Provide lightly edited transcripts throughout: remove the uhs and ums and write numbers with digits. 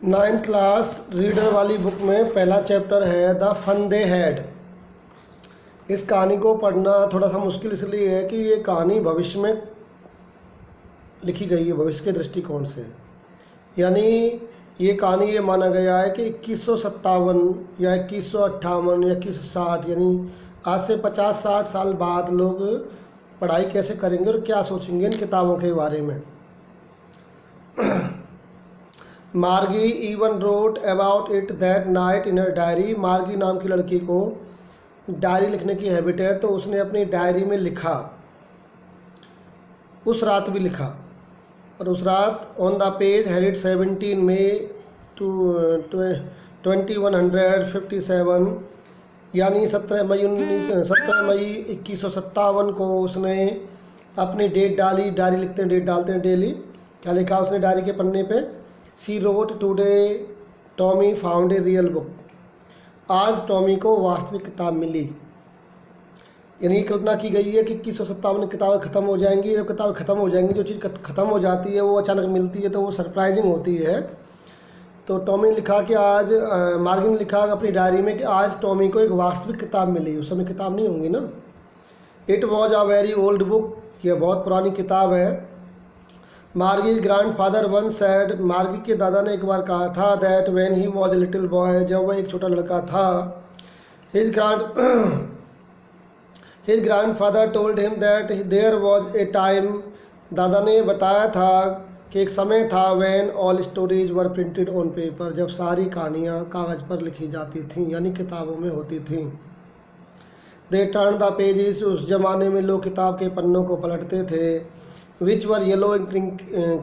Ninth class reader वाली book में पहला चैप्टर है द फन दे हैड। इस कहानी को पढ़ना थोड़ा सा मुश्किल इसलिए है कि ये कहानी भविष्य में लिखी गई है, भविष्य के दृष्टिकोण से। यानी ये कहानी ये माना गया है कि 2157 या 2158 या 2160 यानी आज से 50-60 साल बाद लोग पढ़ाई कैसे करेंगे और क्या सोचेंगे इन किताबों के बारे में। मार्गी even wrote about it that night in her diary. मार्गी नाम की लड़की को डायरी लिखने की हैबिट है, तो उसने अपनी डायरी में लिखा, उस रात भी लिखा। और उस रात ऑन द पेज हैरिड 17 में 2157 यानी 17 मई 2157 को उसने अपनी डेट डाली। डायरी लिखते हैं, डेट डालते हैं डेली। क्या लिखा उसने डायरी के पन्ने पे? She wrote today Tommy found a real book. आज टॉमी को वास्तविक किताब मिली। यानी कल्पना की गई है कि 2157 किताबें ख़त्म हो जाएंगी। जब किताबें ख़त्म हो जाएंगी, जो चीज़ ख़त्म हो जाती है वो अचानक मिलती है, तो वो सरप्राइजिंग होती है। तो टॉमी ने लिखा कि आज मार्गी ने लिखा अपनी डायरी में कि आज टॉमी को एक वास्तविक किताब मिली। उस समय किताब नहीं होंगी ना। It was a very old book. यह बहुत पुरानी किताब है। Margie's grandfather once said. Margie के दादा ने एक बार कहा था that when he was a little boy, जब वह एक छोटा लड़का था, his grandfather told him that there was a time. दादा ने बताया था कि एक समय था when all stories were printed on paper, जब सारी कहानियाँ कागज़ पर लिखी जाती थीं, यानी किताबों में होती थीं। They turn the pages. उस ज़माने में लोग किताब के पन्नों को पलटते थे। विच वर येलो एंड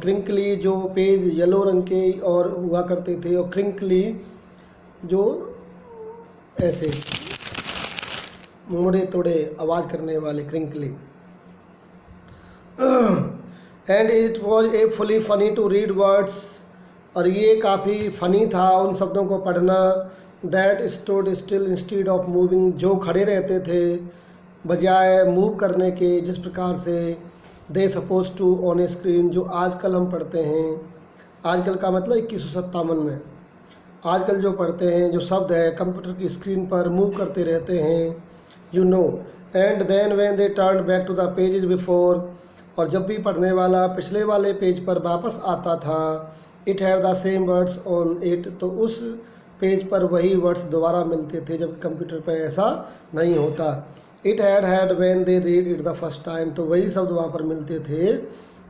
क्रिंकली, जो पेज येलो रंग के और हुआ करते थे, और क्रिंकली जो ऐसे मुड़े तोड़े आवाज़ करने वाले, crinkly. And it was a fully funny to read words. और ये काफ़ी फ़नी था उन शब्दों को पढ़ना। That stood still instead of moving, जो खड़े रहते थे बजाय मूव करने के, जिस प्रकार से they suppose to on a screen, जो आजकल हम पढ़ते हैं। आजकल का मतलब 2157 में आजकल जो पढ़ते हैं, जो शब्द है कंप्यूटर की स्क्रीन पर मूव करते रहते हैं, you know. And then when they turn back to the pages before, और जब भी पढ़ने वाला पिछले वाले पेज पर वापस आता था, it had the same words on it, तो उस पेज पर वही वर्ड्स दोबारा मिलते थे, जबकि कंप्यूटर पर ऐसा नहीं होता। It had when they read it the first time, तो वही शब्द वहाँ पर मिलते थे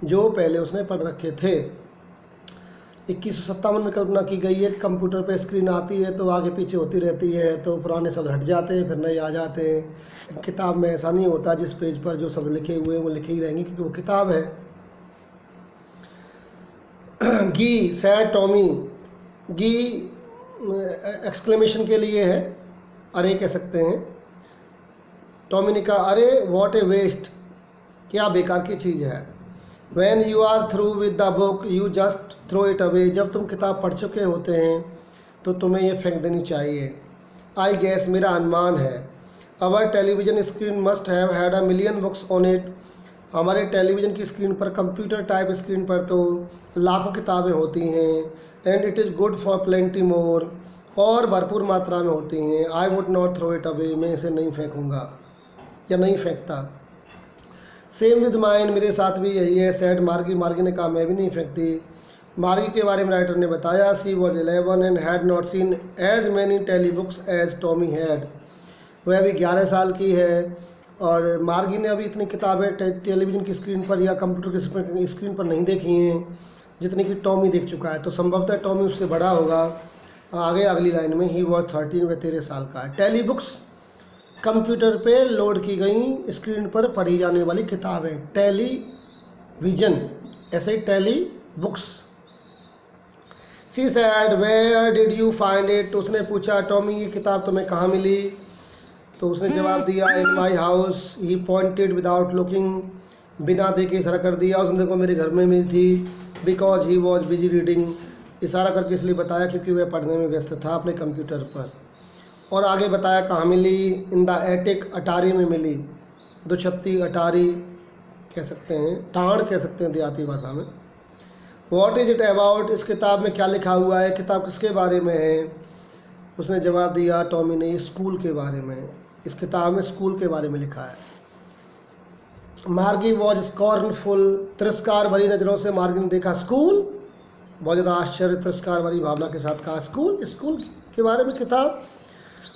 जो पहले उसने पढ़ रखे थे। 2157 में कल्पना की गई है। कंप्यूटर पे स्क्रीन आती है तो आगे पीछे होती रहती है, तो पुराने शब्द हट जाते हैं, फिर नए आ जाते हैं। किताब में ऐसा नहीं होता, जिस पेज पर जो शब्द लिखे हुए हैं वो लिखे ही रहेंगे, क्योंकि वो किताब है। गी सैड टॉमी। गी एक्सक्लेमेशन के लिए है, अरे कह सकते हैं। टॉमी ने कहा अरे व्हाट ए वेस्ट, क्या बेकार की चीज़ है। When you are through with the book, you just throw it away. जब तुम किताब पढ़ चुके होते हैं तो तुम्हें ये फेंक देनी चाहिए। I guess, मेरा अनुमान है। Our television screen must have had a million books on it. हमारे टेलीविज़न की स्क्रीन पर, कंप्यूटर टाइप स्क्रीन पर तो लाखों किताबें होती हैं। And it is good for plenty more, और भरपूर मात्रा में होती हैं। I would not throw it away, मैं इसे नहीं फेंकूँगा या नहीं फेंकता। सेम विद माइन, मेरे साथ भी यही है। सैड मार्गी। मार्गी ने कहा मैं भी नहीं फेंकती। मार्गी के बारे में राइटर ने बताया she was 11 and had not seen as many telebooks as Tommy had. वह अभी 11 साल की है और मार्गी ने अभी इतनी किताबें टेलीविज़न की स्क्रीन पर या कंप्यूटर की स्क्रीन पर नहीं देखी हैं जितनी कि टॉमी देख चुका है। तो संभवतः टॉमी उससे बड़ा होगा। आगे अगली लाइन में ही वॉज 13, वह 13 साल का है। टेली बुक्स कंप्यूटर पे लोड की गई स्क्रीन पर पढ़ी जाने वाली किताबें, टेलीविज़न, ऐसे ही telebooks. She said where did you find it. उसने पूछा टॉमी ये किताब तुम्हें कहाँ मिली? तो उसने जवाब दिया in my house. He pointed without looking, बिना देखे इशारा कर दिया। उसने देखो मेरे घर में मिली थी। Because he was busy reading, इशारा करके इसलिए बताया क्योंकि वह पढ़ने में व्यस्त था अपने कंप्यूटर पर। और आगे बताया कहाँ मिली? इन द एटिक, अटारी में मिली। दुछत्ती, अटारी कह सकते हैं, टाड़ कह सकते हैं देहाती भाषा में। व्हाट इज इट अबाउट, इस किताब में क्या लिखा हुआ है, किताब किसके बारे में है। उसने जवाब दिया टॉमी ने, स्कूल के बारे में, इस किताब में स्कूल के बारे में लिखा है। मार्गी वॉज स्कॉर्नफुल, तिरस्कार भरी नज़रों से मार्गी ने देखा स्कूल, बहुत ज़्यादा आश्चर्य तिरस्कार भरी भावना के साथ कहा स्कूल, स्कूल के बारे में किताब।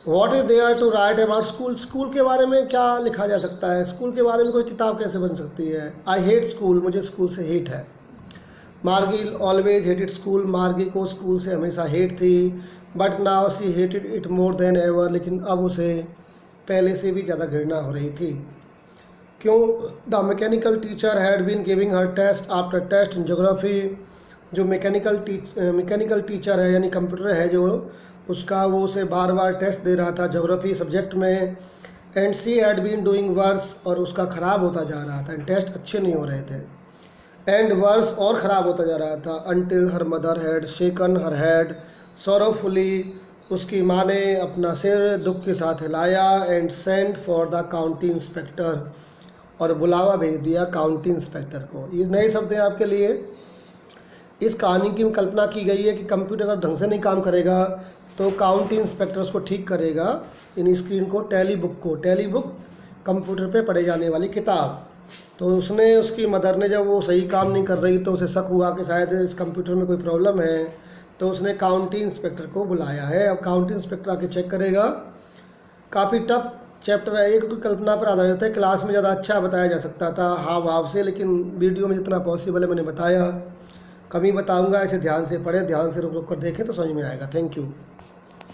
What is there to write about school, school के बारे में क्या लिखा जा सकता है, स्कूल के बारे में कोई किताब कैसे बन सकती है। आई हेट स्कूल, मुझे स्कूल से हेट है। मार्गी ऑलवेज हेटेड स्कूल, मार्गी को स्कूल से हमेशा हेट थी। But now she hated it more than ever, लेकिन अब उसे पहले से भी ज़्यादा घृणा हो रही थी। क्यों। The mechanical teacher had been giving her test after test in geography, जो मैकेनिकल टीचर है यानी कंप्यूटर है जो उसका, वो उसे बार बार टेस्ट दे रहा था ज्योग्राफी सब्जेक्ट में। And she had been doing worse, और उसका ख़राब होता जा रहा था, टेस्ट अच्छे नहीं हो रहे थे। एंड वर्स, और ख़राब होता जा रहा था। Until her mother had shaken her head sorrowfully, उसकी माँ ने अपना सिर दुख के साथ हिलाया। And sent for the county inspector, और बुलावा भेज दिया काउंटी इंस्पेक्टर को। ये नए शब्द हैं आपके लिए। इस कहानी की कल्पना की गई है कि कंप्यूटर अगर ढंग से नहीं काम करेगा तो काउंटी इंस्पेक्टर उसको ठीक करेगा। इन स्क्रीन को टेली बुक कंप्यूटर पे पढ़े जाने वाली किताब। तो उसने, उसकी मदर ने, जब वो सही काम नहीं कर रही तो उसे शक हुआ कि शायद इस कंप्यूटर में कोई प्रॉब्लम है, तो उसने काउंटी इंस्पेक्टर को बुलाया है। अब काउंटी इंस्पेक्टर आके चेक करेगा। काफ़ी टफ चैप्टर है, एक कल्पना पर आधारित है। क्लास में ज़्यादा अच्छा बताया जा सकता था हाव भाव से, लेकिन वीडियो में जितना पॉसिबल है मैंने बताया। कभी बताऊंगा, ऐसे ध्यान से पढ़ें, ध्यान से रुक रुक कर देखें तो समझ में आएगा। Thank you.